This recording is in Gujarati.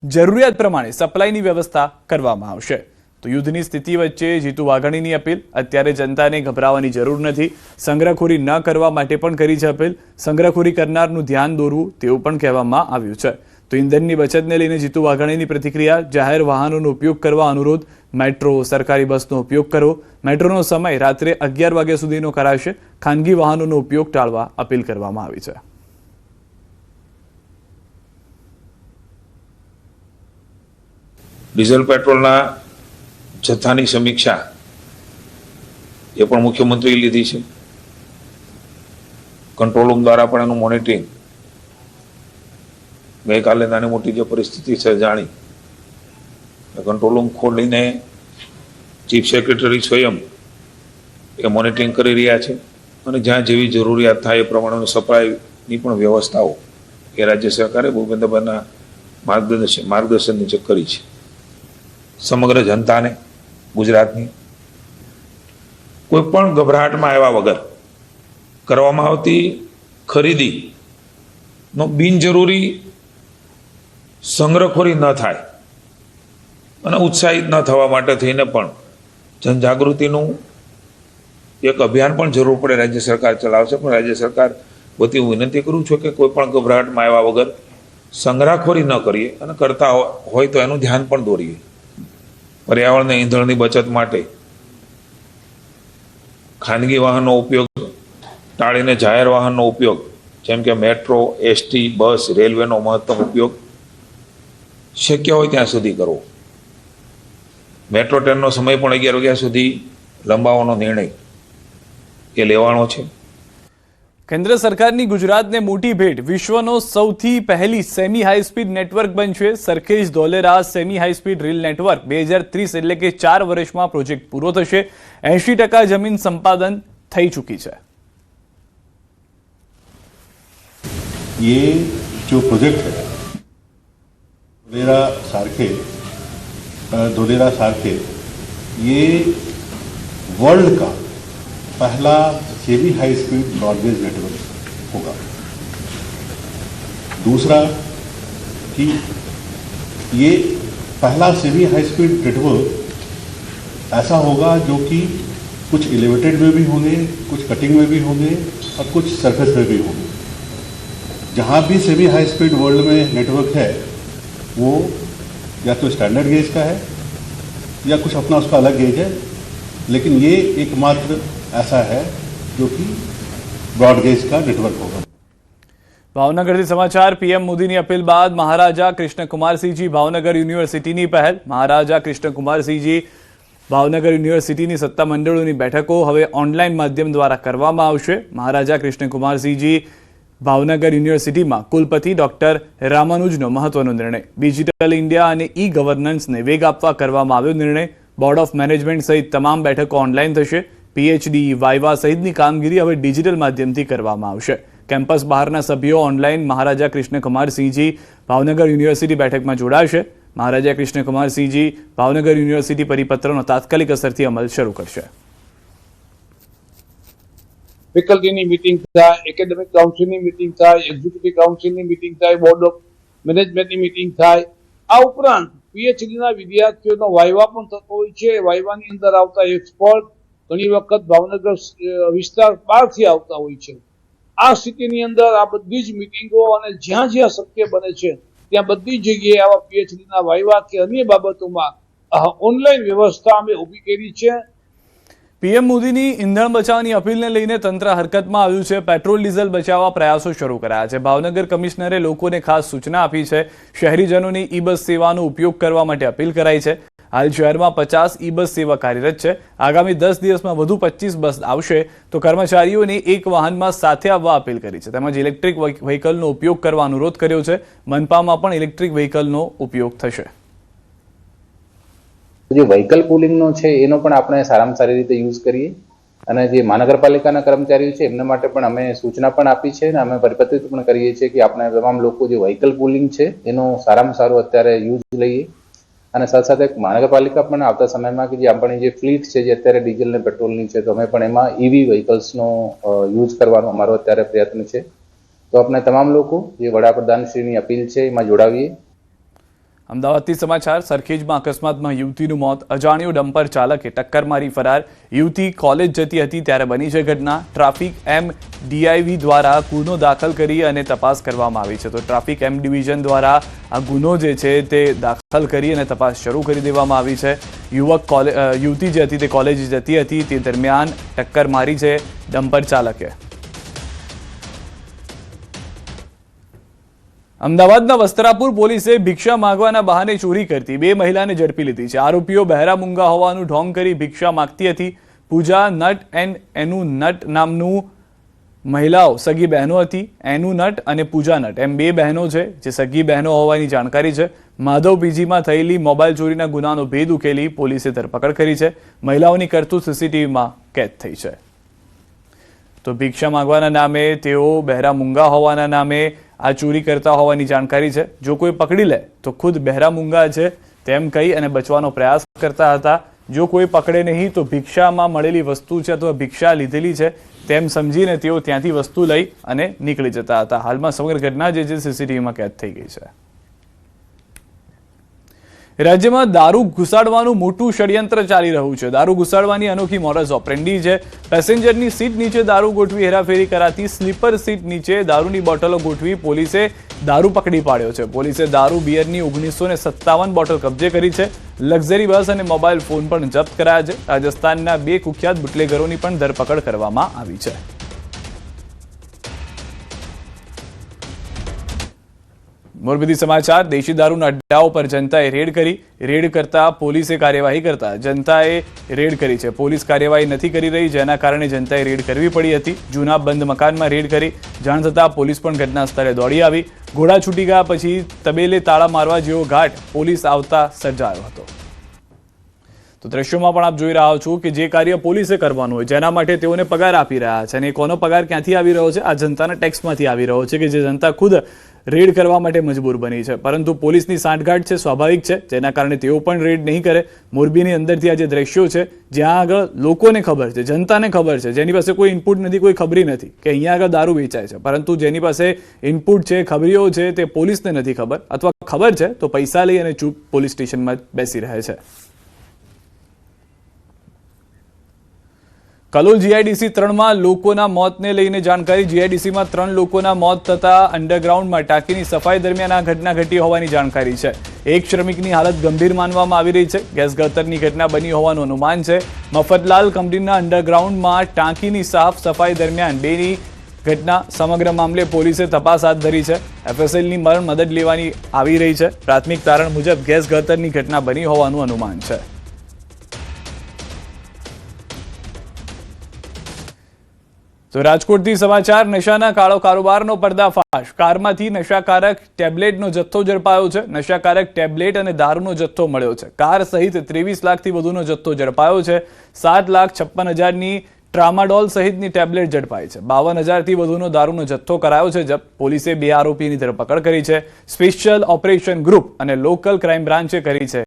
જરૂરિયાત પ્રમાણે સપ્લાયની વ્યવસ્થા કરવામાં આવશે। તો યુદ્ધની સ્થિતિ વચ્ચે જીતુ વાઘાણીની અપીલ। અત્યારે જનતાને ગભરાવાની જરૂર નથી, સંગ્રહખોરી ન કરવા માટે પણ કરી છે અપીલ। સંગ્રહખોરી કરનારનું ધ્યાન દોરવું તેવું પણ કહેવામાં આવ્યું છે। તો ઇંધણની બચતને લઈને જીતુ વાઘાણીની પ્રતિક્રિયા। જાહેર વાહનોનો ઉપયોગ કરવા અનુરોધ। મેટ્રો, સરકારી બસનો ઉપયોગ કરો। મેટ્રોનો સમય રાત્રે 11 વાગ્યા સુધીનો કરાશે। ખાનગી વાહનોનો ઉપયોગ ટાળવા અપીલ કરવામાં આવી છે। डीजल पेट्रोल जत्थानी समीक्षा ये पण मुख्यमंत्री लीधी है। कंट्रोल रूम द्वारा पण एनुं मॉनिटरिंग गई काले नानी मोटी जो परिस्थिति है जाणी कंट्रोल रूम खोलीने चीफ सेक्रेटरी स्वयं ए मॉनिटरिंग करी रह्या छे अने ज्यां जेवी जरूरियात थाय ए प्रमाणे सप्लायनी पण व्यवस्थाओ ए राज्य सरकारे भूपेन्द्रभाईना मार्गदर्शन नीचे करी छे। समग्र जनता ने गुजरातनी कोईपण गभराहट में आव्या वगर करवामां आवती खरीदी नो बिनजरूरी संग्रहखोरी न थाय अने उत्साहित न थवा माटे थईने पण जनजागृतिनुं एक अभियान पण जरूर पड़े राज्य सरकार चलावशे। पण राज्य सरकार वती विनंती करूं छुं के कोईपण गभराहट में आव्या वगर संग्रहखोरी न करीए अने करता होय तो एनुं ध्यान पण दोरीए। पर्यावरण ने ईंधणनी बचत माटे खानगी वाहनों उपयोग टाळीने जाहेर वाहनों उपयोग जेम के मेट्रो, एसटी, बस, रेलवेनो महत्तम उपयोग शक्य होय त्यां सुधी करवो। मेट्रो ट्रेननो समय पण 11 वाग्या सुधी लंबावવાનો निर्णय ए लेवानो छे। केन्द्र सरकारनी गुजरातने मोटी भेट। विश्वनो सौथी पहली सेमी हाई स्पीड नेटवर्क बनशे। Sarkhej Dholera semi high speed rail network 2030 એટલે કે 4 વર્ષમાં પ્રોજેક્ટ પૂરો થશે। 80% જમીન સંપાદન થઈ ચૂકી છે। ये जो प्रोजेक्ट है धोलेरा सारखे ये वर्ल्ड का पहला semi high speed broad gauge network होगा। दूसरा कि ये पहला सेमी हाई स्पीड नेटवर्क ऐसा होगा जो कि कुछ एलिवेटेड में भी होंगे, कुछ कटिंग में भी होंगे और कुछ सरफेस में भी होंगे। जहाँ भी सेमी हाई स्पीड वर्ल्ड में नेटवर्क है वो या तो स्टैंडर्ड गेज का है या कुछ अपना उसका अलग गेज है, लेकिन ये एकमात्र ऐसा है जो कि ब्रॉडगेज का नेटवर्क होगा। भावनगर समाचार। पीएम मोदी की अपील बाद महाराजा कृष्णकुमारसिंहजी भावनगर यूनिवर्सिटी पहल। महाराजा कृष्णकुमारसिंहजी भावनगर यूनिवर्सिटी सत्ता मंडलों की बैठकों हवे ऑनलाइन माध्यम द्वारा करवामां आवशे। महाराजा कृष्णकुमारसिंहजी भावनगर यूनिवर्सिटी में कुलपति डॉक्टर रामानुजनो महत्वनो निर्णय। डिजिटल इंडिया और ई गवर्नन्स ने वेग आपवा करवामां आव्यो निर्णय। बोर्ड ऑफ मैनेजमेंट सहित तमाम बैठकों ऑनलाइन थशे। पीएचडी, वाइवा सहितनी कामगीरी हवे डिजिटल माध्यमथी करवामां आवशे। केम्पस बहारना सभ्यों ऑनलाइन महाराजा कृष्णकुमारसिंहजी भावनगर यूनिवर्सिटी बैठक में जोड़ाशे। महाराजा कृष्णकुमारसिंहजी भावनगर यूनिवर्सिटी परिपत्रनो तात्कालिक असरथी अमल शरू करशे। ફેકલ્ટીની મીટિંગ થાય, એકેડેમિક કાઉન્સિલની મીટિંગ થાય, એક્ઝિક્યુટિવ કાઉન્સિલની મીટિંગ થાય, બોર્ડ ઓફ મેનેજમેન્ટની મીટિંગ થાય। આ ઉપરાંત પીએચડીના વિદ્યાર્થીઓનો વાઇવા પણ થતો હોય છે। વાઇવાની અંદર આવતા એક્સપર્ટ ઘણી વખત ભાવનગર વિસ્તાર બહારથી આવતા હોય છે। આ સ્થિતિની અંદર આ બધી જ મીટિંગો અને જ્યાં જ્યાં શક્ય બને છે ત્યાં બધી જગ્યાએ આવા પીએચડીના વાઇવા કે અન્ય બાબતોમાં ઓનલાઈન વ્યવસ્થા અમે ઊભી કરી છે। पीएम मोदी की ईंधण बचावनी अपील ने लईने तंत्र हरकत में आव्युं छे। पेट्रोल डीजल बचाववा प्रयासों शुरू कराया छे। भावनगर कमिश्नरे लोकोने खास सूचना आपी छे। शहेरीजनोनी ई बस सेवानो उपयोग करवा माटे अपील कराई छे। हाल शहर में 50 ई बस सेवा कार्यरत है। आगामी 10 दिवस में वधु 25 बस आवशे। तो कर्मचारीओ ने एक वाहन में साथे आववा अपील करी छे। तेमज इलेक्ट्रिक व्हीकलनो उपयोग करवा अनुरोध कर्यो छे। मनपामां पण इलेक्ट्रिक व्हीकलनो उपयोग थशे। जो व्हीकल पुलिंगनो छे एनो पण आपणे सारामां सारी रीते यूज करीए અને જે મહાનગરપાલિકાના કર્મચારીઓ છે એમને માટે પણ અમે સૂચના પણ આપી છે અને અમે પરિપત્રિત પણ કરીએ છીએ કે આપણે તમામ લોકો જે વ્હીકલ પુલિંગ છે એનો સારામાં સારો અત્યારે યુઝ લઈએ અને સાથે સાથે મહાનગરપાલિકા પણ આવતા સમયમાં કે જે આપણી જે ફ્લીટ છે જે અત્યારે ડીઝલ અને પેટ્રોલની છે તો અમે પણ એમાં ઈવી વ્હીકલ્સનો યુઝ કરવાનો અમારો અત્યારે પ્રયત્ન છે। તો આપણે તમામ લોકો જે વડાપ્રધાનશ્રીની અપીલ છે એમાં જોડાવીએ। અમદાવાદથી સમાચાર સરખેજમાં અકસ્માતમાં યુવતીનું મોત અજાણ્યો ડમ્પર ચાલકે ટક્કર મારી ફરાર યુવતી કોલેજ જતી હતી ત્યારે બની છે ઘટના ટ્રાફિક MDIV દ્વારા ગુનો દાખલ કરી અને તપાસ કરવામાં આવી છે તો ટ્રાફિક M ડિવિઝન દ્વારા આ ગુનો જે છે તે દાખલ કરી અને તપાસ શરૂ કરી દેવામાં આવી છે યુવતી જે હતી તે કોલેજ જતી હતી તે દરમિયાન ટક્કર મારી છે ડમ્પર ચાલકે અમદાવાદના વસ્ત્રાપુર પોલીસે ભિક્ષા માંગવાના બહાને ચોરી કરતી બે મહિલાને ઝડપી લીધી છે આરોપીઓ બહેરા મૂંગા હોવાનું ઢોંગ કરી ભિક્ષા માંગતી હતી પૂજા નટ એન્ડ એનુ નટ નામનું મહિલાઓ સગી બહેનો હતી એનુ નટ અને પૂજા નટ એમ બે બહેનો છે જે સગી બહેનો હોવાની જાણકારી છે માધવ પીજીમાં થયેલી મોબાઈલ ચોરીના ગુનાનો ભેદ ઉકેલી પોલીસે ધરપકડ કરી છે મહિલાઓની કરતૂત CCTVમાં કેદ થઈ છે તો ભિક્ષા માંગવાના નામે તેઓ બહેરા મૂંગા હોવાના નામે આ ચોરી કરતા હોવાની જાણકારી છે જો કોઈ પકડી લે તો ખુદ બહેરા મૂંગા છે તેમ કહી અને બચવાનો પ્રયાસ કરતા હતા જો કોઈ પકડે નહીં તો ભિક્ષામાં મળેલી વસ્તુ છે અથવા ભિક્ષા લીધેલી છે તેમ સમજીને તેઓ ત્યાંથી વસ્તુ લઈ અને નીકળી જતા હતા હાલમાં સમગ્ર ઘટના જે છે CCTVમાં કેદ થઈ ગઈ છે રાજ્યમાં દારૂ ઘુસાડવાનું મોટું ષડયંત્ર ચાલી રહ્યું છે દારૂ ઘુસાડવાની અનોખી મોડસ ઓપરેન્ડી છે પેસેન્જરની સીટ નીચે દારૂ ગોઠવી હેરાફેરી કરાતી સ્લીપર સીટ નીચે દારૂની બોટલો ગોઠવી પોલીસે દારૂ પકડી પાડ્યો છે પોલીસે દારૂ બિયરની 1957 બોટલ કબજે કરી છે લક્ઝરી બસ અને મોબાઈલ ફોન પણ જપ્ત કરાયા છે રાજસ્થાનના બે કુખ્યાત બુટલેગરોની પણ ધરપકડ કરવામાં આવી છે મોરબીથી સમાચાર દેશી દારૂના અડ્ડાઓ પર જનતાએ રેડ કરતા પોલીસે કાર્યવાહી કરતા જનતાએ રેડ કરી છે પોલીસ કાર્યવાહી નથી કરી રહી જેના કારણે જનતાએ રેડ કરવી પડી હતી જૂના બંધ મકાનમાં રેડ કરી જાણ થતાં પોલીસ પણ ઘટના સ્થળે દોડી આવી ઘોડા છૂટી ગયા પછી તબેલે તાળા મારવા જેવો ઘાટ પોલીસ આવતા સર્જાયો હતો તો દ્રશ્યોમાં પણ આપ જોઈ રહ્યા છો કે જે કાર્ય પોલીસે કરવાનું હોય જેના માટે તેઓને પગાર આપી રહ્યા છે અને કોનો પગાર ક્યાંથી આવી રહ્યો છે આ જનતાના ટેક્સમાંથી આવી રહ્યો છે કે જે જનતા ખુદ રેડ કરવા માટે મજબૂર બની છે પરંતુ પોલીસની સાંઠગાંઠ છે સ્વાભાવિક છે જેના કારણે તેઓ પણ રેડ નહીં કરે મોરબીની અંદરથી આ જે દ્રશ્યો છે જ્યાં આગળ લોકોને ખબર છે જનતાને ખબર છે જેની પાસે કોઈ ઇનપુટ નથી કોઈ ખબરી નથી કે અહીંયા આગળ દારૂ વેચાય છે પરંતુ જેની પાસે ઇનપુટ છે ખબરીઓ છે તે પોલીસને નથી ખબર અથવા ખબર છે તો પૈસા લઈ અને ચૂપ પોલીસ સ્ટેશનમાં બેસી રહે છે કલોલ GIDC 3માં લોકોના મોતને લઈને જાણકારી GIDCમાં 3 લોકોના મોત થતા અંડરગ્રાઉન્ડમાં ટાંકીની સફાઈ દરમિયાન આ ઘટના ઘટી હોવાની જાણકારી છે એક શ્રમિકની હાલત ગંભીર માનવામાં આવી રહી છે ગેસ ગળતરની ઘટના બની હોવાનું અનુમાન છે મફતલાલ કંપનીના અંડરગ્રાઉન્ડમાં ટાંકીની સાફ સફાઈ દરમિયાન બેની ઘટના સમગ્ર મામલે પોલીસે તપાસ હાથ ધરી છે FSLની મદદ લેવાની આવી રહી છે પ્રાથમિક તારણ મુજબ ગેસ ગળતરની ઘટના બની હોવાનું અનુમાન છે તો રાજકોટથી સમાચાર નશાના કાળો કારોબારનો પર્દાફાશ કારમાંથી નશાકારક ટેબ્લેટનો જથ્થો ઝડપાયો છે નશાકારક ટેબ્લેટ અને દારૂનો જથ્થો મળ્યો છે કાર સહિત 23 લાખથી વધુનો જથ્થો ઝડપાયો છે 7,56,000ની ટ્રામાડોલ સહિતની ટેબ્લેટ ઝડપાઈ છે 52,000થી વધુનો દારૂનો જથ્થો કરાયો છે જપ્ત પોલીસે 2 આરોપીની ધરપકડ કરી છે સ્પેશિયલ ઓપરેશન ગ્રુપ અને લોકલ ક્રાઇમ બ્રાન્ચે કરી છે